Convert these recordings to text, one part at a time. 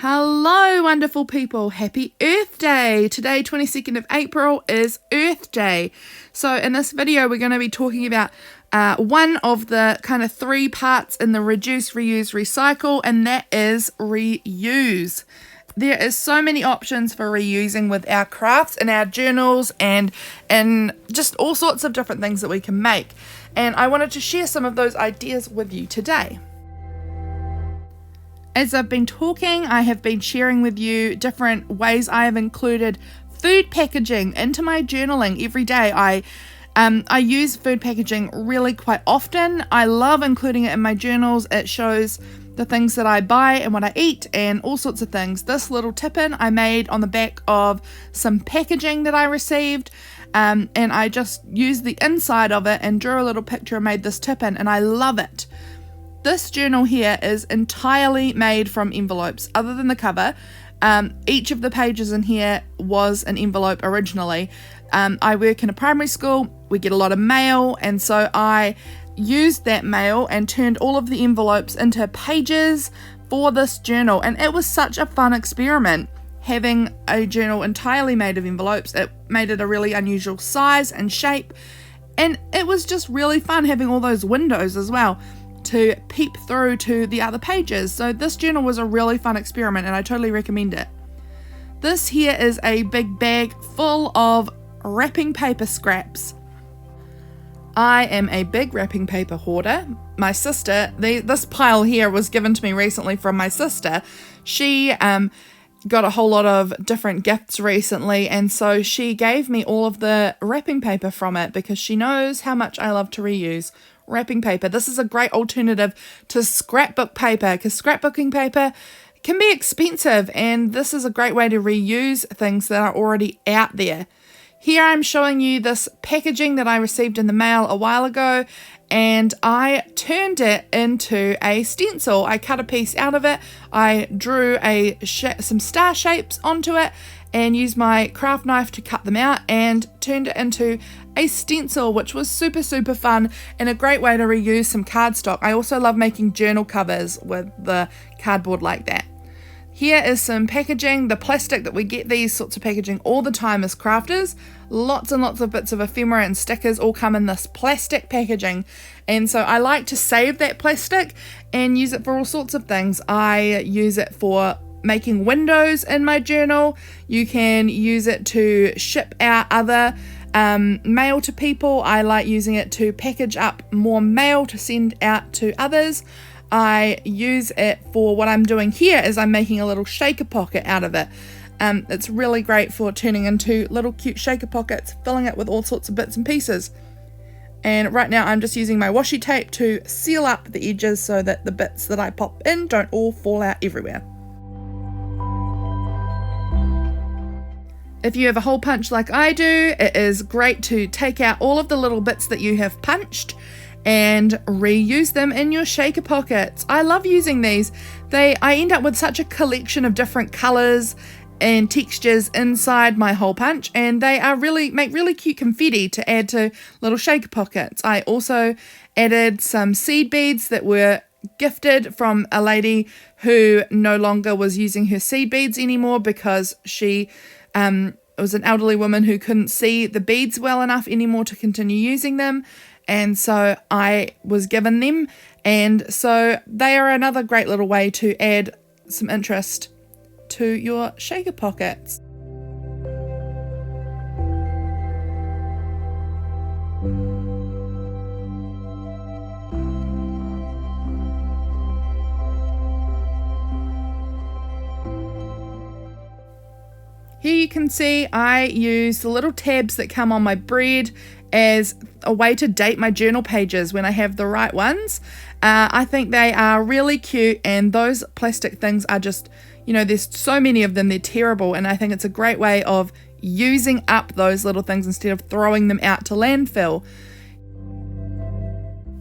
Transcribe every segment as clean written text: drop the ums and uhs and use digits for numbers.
Hello, wonderful people. Happy Earth Day. Today, 22nd of April, is Earth Day. So in this video, we're going to be talking about one of the kind of three parts in the reduce, reuse, recycle, and that is reuse. There is so many options for reusing with our crafts and our journals and just all sorts of different things that we can make. And I wanted to share some of those ideas with you today. As I've been talking, I have been sharing with you different ways I have included food packaging into my journaling every day. I use food packaging really quite often. I love including it in my journals. It shows the things that I buy and what I eat and all sorts of things. This little tip-in I made on the back of some packaging that I received, and I just used the inside of it and drew a little picture and made this tip-in, and I love it. This journal here is entirely made from envelopes, other than the cover. Each of the pages in here was an envelope originally. I work in a primary school, we get a lot of mail, and so I used that mail and turned all of the envelopes into pages for this journal, and it was such a fun experiment having a journal entirely made of envelopes. It made it a really unusual size and shape, and it was just really fun having all those windows as well to peep through to the other pages. So this journal was a really fun experiment and I totally recommend it. This here is a big bag full of wrapping paper scraps. I am a big wrapping paper hoarder. My sister, this pile here was given to me recently from my sister. She got a whole lot of different gifts recently, and so she gave me all of the wrapping paper from it because she knows how much I love to reuse wrapping paper. This is a great alternative to scrapbook paper because scrapbooking paper can be expensive, and this is a great way to reuse things that are already out there. Here I'm showing you this packaging that I received in the mail a while ago, and I turned it into a stencil. I cut a piece out of it, I drew some star shapes onto it and used my craft knife to cut them out and turned it into a stencil, which was super fun and a great way to reuse some cardstock. I also love making journal covers with the cardboard like that. Here is some packaging. The plastic that we get these sorts of packaging all the time as crafters. Lots and lots of bits of ephemera and stickers all come in this plastic packaging. And so I like to save that plastic and use it for all sorts of things. I use it for making windows in my journal. You can use it to ship out other mail to people. I like using it to package up more mail to send out to others. I use it for what I'm doing here is I'm making a little shaker pocket out of it. It's really great for turning into little cute shaker pockets, filling it with all sorts of bits and pieces. And right now I'm just using my washi tape to seal up the edges so that the bits that I pop in don't all fall out everywhere. If you have a hole punch like I do, it is great to take out all of the little bits that you have punched and reuse them in your shaker pockets. I love using these. I end up with such a collection of different colors and textures inside my hole punch, and they are make really cute confetti to add to little shaker pockets. I also added some seed beads that were gifted from a lady who no longer was using her seed beads anymore because she was an elderly woman who couldn't see the beads well enough anymore to continue using them, and so I was given them, and so they are another great little way to add some interest to your shaker pockets. Here you can see I use the little tabs that come on my bread as a way to date my journal pages when I have the right ones. I think they are really cute, and those plastic things are just, there's so many of them, they're terrible, and I think it's a great way of using up those little things instead of throwing them out to landfill.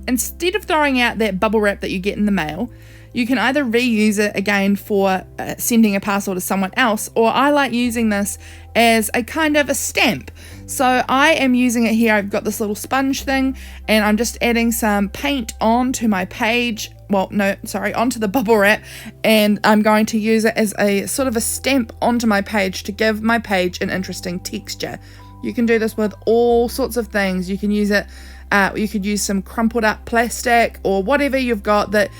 Instead of throwing out that bubble wrap that you get in the mail, you can either reuse it again for sending a parcel to someone else, or I like using this as a kind of a stamp. So I am using it here. I've got this little sponge thing, and I'm just adding some paint onto my page. Onto the bubble wrap, and I'm going to use it as a sort of a stamp onto my page to give my page an interesting texture. You can do this with all sorts of things. You can use it, you could use some crumpled up plastic or whatever you've got that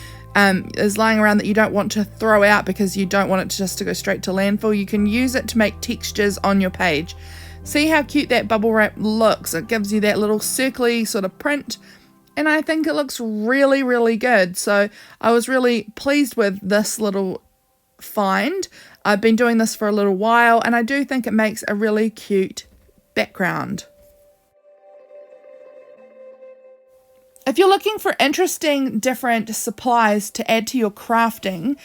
is lying around that you don't want to throw out because you don't want it to go straight to landfill. You can use it to make textures on your page. See how cute that bubble wrap looks? It gives you that little circly sort of print, and I think it looks really, really good. So I was really pleased with this little find. I've been doing this for a little while, and I do think it makes a really cute background. If you're looking for interesting different supplies to add to your crafting,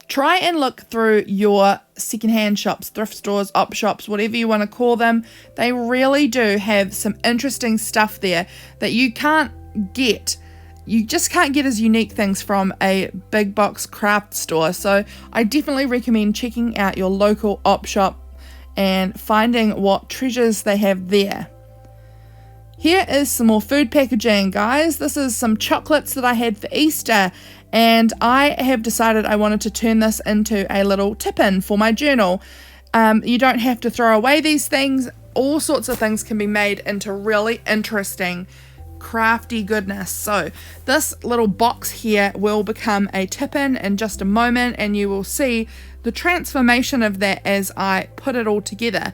try and look through your secondhand shops, thrift stores, op shops, whatever you want to call them. They really do have some interesting stuff there that you can't get. You just can't get as unique things from a big box craft store. So I definitely recommend checking out your local op shop and finding what treasures they have there. Here is some more food packaging, guys. This is some chocolates that I had for Easter, and I have decided I wanted to turn this into a little tip-in for my journal. You don't have to throw away these things. All sorts of things can be made into really interesting crafty goodness. So this little box here will become a tip-in just a moment, and you will see the transformation of that as I put it all together.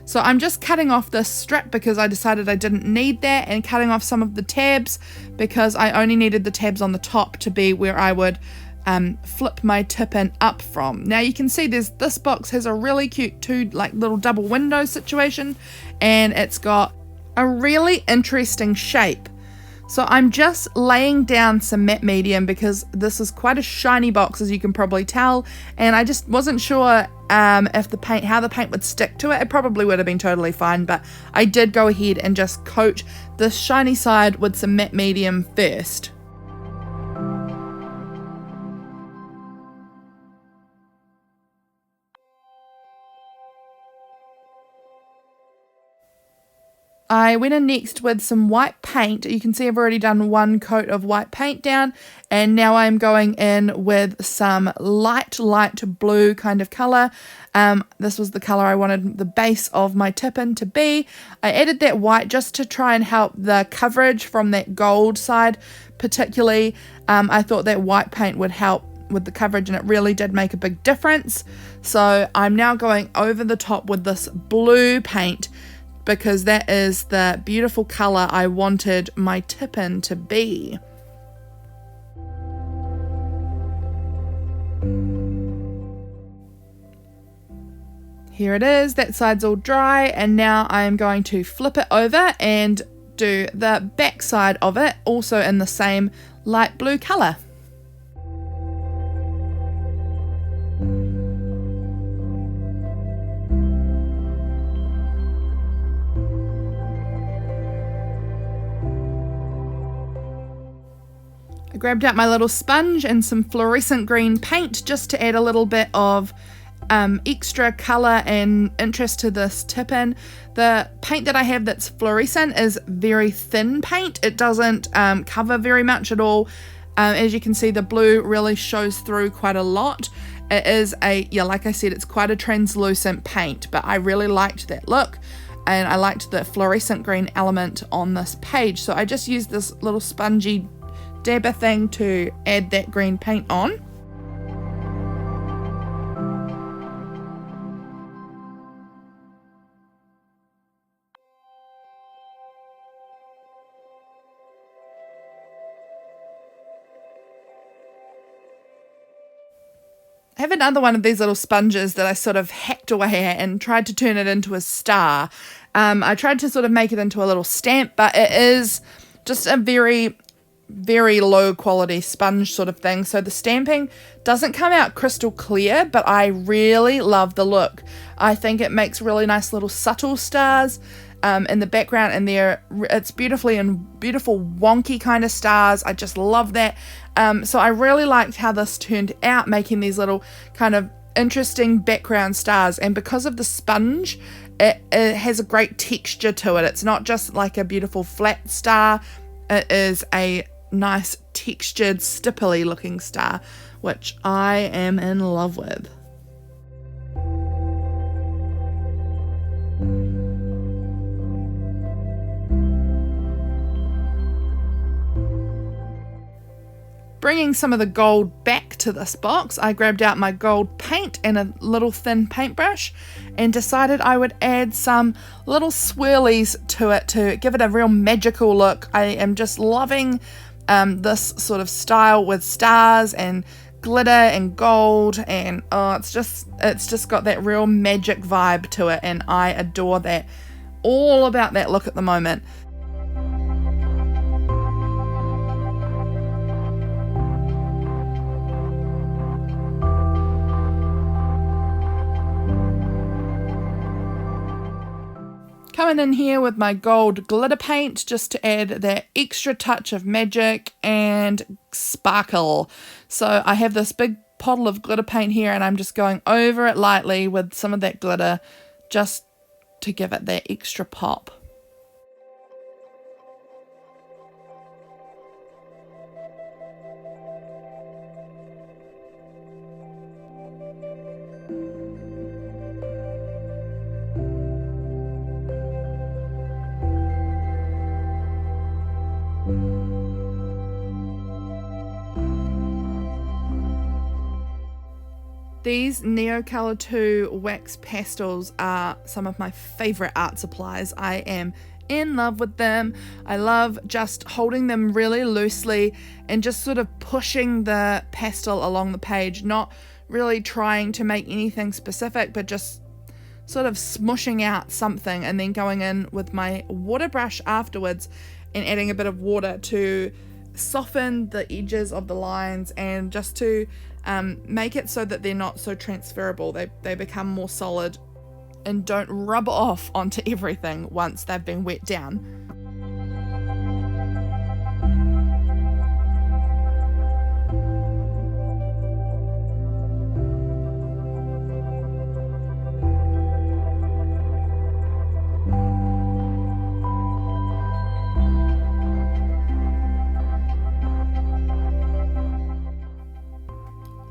So I'm just cutting off this strip because I decided I didn't need that, and cutting off some of the tabs because I only needed the tabs on the top to be where I would flip my tip-in up from. Now you can see this box has a really cute little double window situation, and it's got a really interesting shape. So I'm just laying down some matte medium because this is quite a shiny box, as you can probably tell, and I just wasn't sure how the paint would stick to it. It probably would have been totally fine, but I did go ahead and just coat the shiny side with some matte medium first. I went in next with some white paint. You can see I've already done one coat of white paint down, and now I'm going in with some light blue kind of colour. This was the colour I wanted the base of my tip-in to be. I added that white just to try and help the coverage from that gold side particularly. I thought that white paint would help with the coverage, and it really did make a big difference. So I'm now going over the top with this blue paint, because that is the beautiful colour I wanted my tip-in to be. Here it is, that side's all dry, and now I am going to flip it over and do the back side of it, also in the same light blue colour. I grabbed out my little sponge and some fluorescent green paint just to add a little bit of extra colour and interest to this tip-in. The paint that I have that's fluorescent is very thin paint. It doesn't cover very much at all. As you can see, the blue really shows through quite a lot. It is like I said, it's quite a translucent paint, but I really liked that look, and I liked the fluorescent green element on this page. So I just used this little spongy dabber thing to add that green paint on. I have another one of these little sponges that I sort of hacked away at and tried to turn it into a star. I tried to sort of make it into a little stamp, but it is just a very very low quality sponge sort of thing. So the stamping doesn't come out crystal clear, but I really love the look. I think it makes really nice little subtle stars in the background, and it's beautiful wonky kind of stars. I just love that. So I really liked how this turned out, making these little kind of interesting background stars. And because of the sponge, it has a great texture to it. It's not just like a beautiful flat star. It is a nice textured, stipply looking star, which I am in love with. Bringing some of the gold back to this box, I grabbed out my gold paint and a little thin paintbrush and decided I would add some little swirlies to it to give it a real magical look. I am just loving this sort of style with stars and glitter and gold, and it's just got that real magic vibe to it, and I adore that. All about that look at the moment. Coming in here with my gold glitter paint just to add that extra touch of magic and sparkle. So I have this big bottle of glitter paint here, and I'm just going over it lightly with some of that glitter just to give it that extra pop. These Neocolor 2 wax pastels are some of my favorite art supplies. I am in love with them. I love just holding them really loosely and just sort of pushing the pastel along the page, not really trying to make anything specific, but just sort of smushing out something and then going in with my water brush afterwards and adding a bit of water to soften the edges of the lines and just to make it so that they're not so transferable. They become more solid and don't rub off onto everything once they've been wet down.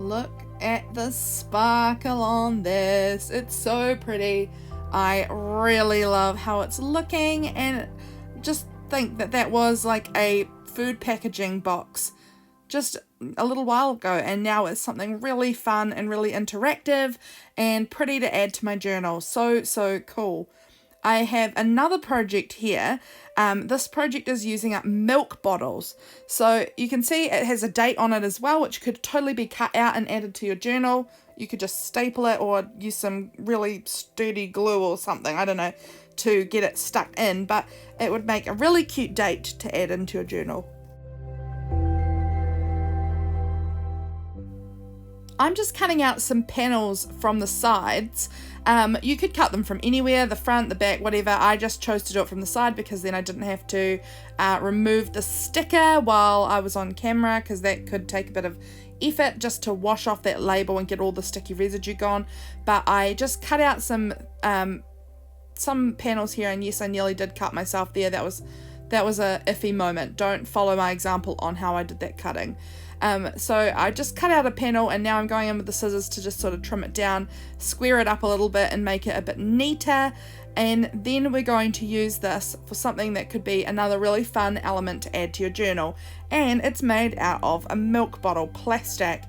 Look at the sparkle on this. It's so pretty. I really love how it's looking, and just think that was like a food packaging box just a little while ago, and now it's something really fun and really interactive and pretty to add to my journal. So cool. I have another project here. This project is using up milk bottles. So you can see it has a date on it as well, which could totally be cut out and added to your journal. You could just staple it or use some really sturdy glue or something, I don't know, to get it stuck in. But it would make a really cute date to add into your journal. I'm just cutting out some panels from the sides. You could cut them from anywhere, the front, the back, whatever. I just chose to do it from the side because then I didn't have to remove the sticker while I was on camera, because that could take a bit of effort just to wash off that label and get all the sticky residue gone. But I just cut out some panels here, and yes, I nearly did cut myself there. That was a iffy moment. Don't follow my example on how I did that cutting. So I just cut out a panel, and now I'm going in with the scissors to just sort of trim it down, square it up a little bit and make it a bit neater. And then we're going to use this for something that could be another really fun element to add to your journal. And it's made out of a milk bottle plastic.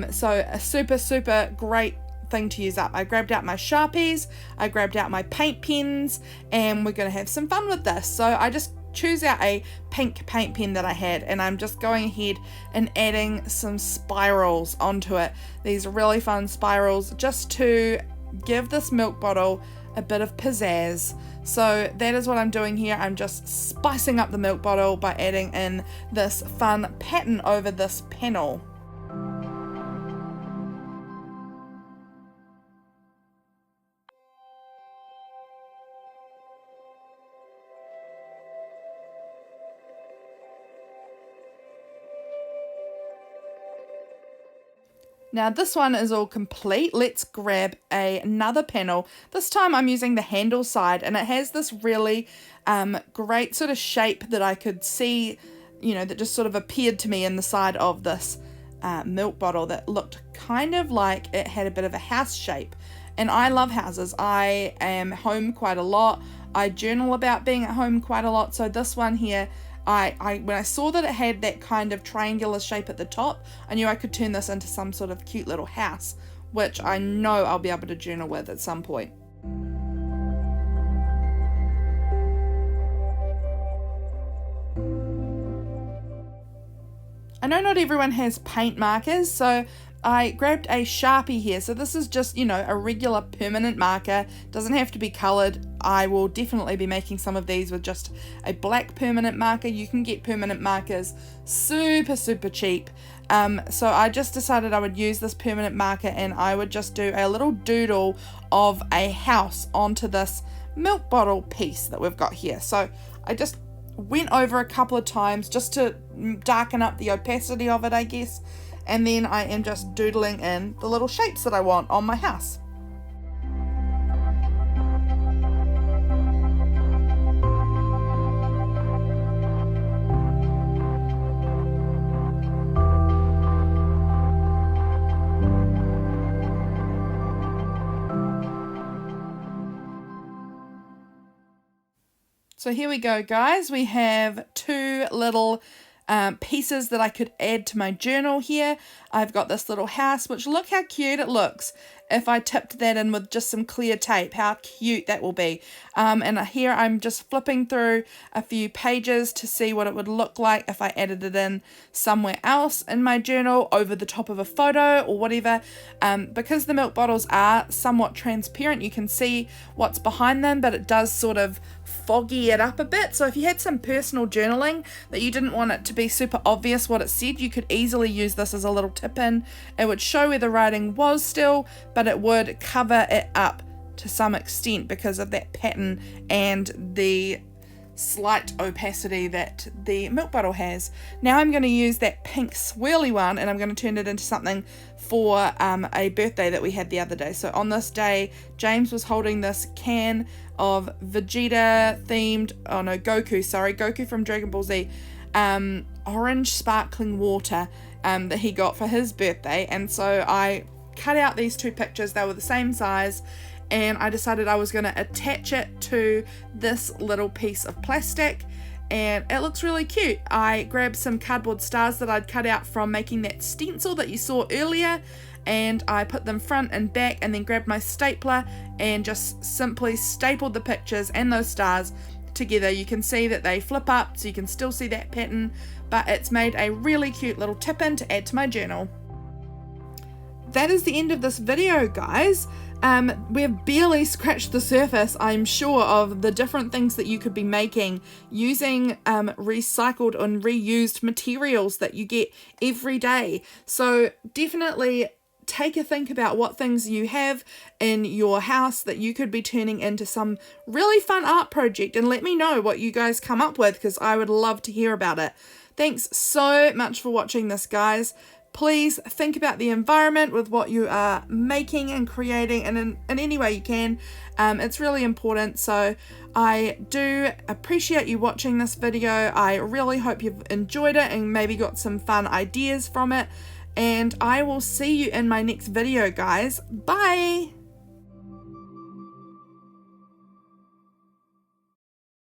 So a super great thing to use up. I grabbed out my Sharpies, I grabbed out my paint pens, and we're going to have some fun with this. So I just choose out a pink paint pen that I had, and I'm just going ahead and adding some spirals onto it. These really fun spirals just to give this milk bottle a bit of pizzazz. So that is what I'm doing here. I'm just spicing up the milk bottle by adding in this fun pattern over this panel. Now this one is all complete. Let's grab another panel. This time I'm using the handle side, and it has this really great sort of shape that I could see, that just sort of appeared to me in the side of this milk bottle that looked kind of like it had a bit of a house shape. And I love houses. I am home quite a lot. I journal about being at home quite a lot. So this one here, when I saw that it had that kind of triangular shape at the top, I knew I could turn this into some sort of cute little house, which I know I'll be able to journal with at some point. I know not everyone has paint markers, so I grabbed a Sharpie here. So this is just, a regular permanent marker. Doesn't have to be coloured. I will definitely be making some of these with just a black permanent marker. You can get permanent markers super, super cheap. So I just decided I would use this permanent marker, and I would just do a little doodle of a house onto this milk bottle piece that we've got here. So I just went over a couple of times just to darken up the opacity of it, I guess. And then I am just doodling in the little shapes that I want on my house. So here we go, guys. We have two little pieces that I could add to my journal here. I've got this little house, which look how cute it looks if I tipped that in with just some clear tape. How cute that will be. And here I'm just flipping through a few pages to see what it would look like if I added it in somewhere else in my journal, over the top of a photo or whatever. Because the milk bottles are somewhat transparent, you can see what's behind them, but it does sort of foggy it up a bit. So if you had some personal journaling that you didn't want it to be super obvious what it said, you could easily use this as a little tip in. It would show where the writing was still, but it would cover it up to some extent because of that pattern and the slight opacity that the milk bottle has. Now I'm going to use that pink swirly one, and I'm going to turn it into something for a birthday that we had the other day. So on this day, James was holding this can of Vegeta themed, Goku from Dragon Ball Z, orange sparkling water that he got for his birthday. And so I cut out these two pictures. They were the same size, and I decided I was going to attach it to this little piece of plastic, and it looks really cute. I grabbed some cardboard stars that I'd cut out from making that stencil that you saw earlier, and I put them front and back, and then grabbed my stapler and just simply stapled the pictures and those stars together. You can see that they flip up, so you can still see that pattern, but it's made a really cute little tip-in to add to my journal. That is the end of this video, guys. We've barely scratched the surface, I'm sure, of the different things that you could be making using recycled and reused materials that you get every day. So definitely take a think about what things you have in your house that you could be turning into some really fun art project, and let me know what you guys come up with, because I would love to hear about it. Thanks so much for watching this, guys. Please think about the environment with what you are making and creating, and in any way you can. It's really important. So I do appreciate you watching this video. I really hope you've enjoyed it and maybe got some fun ideas from it. And I will see you in my next video, guys. Bye!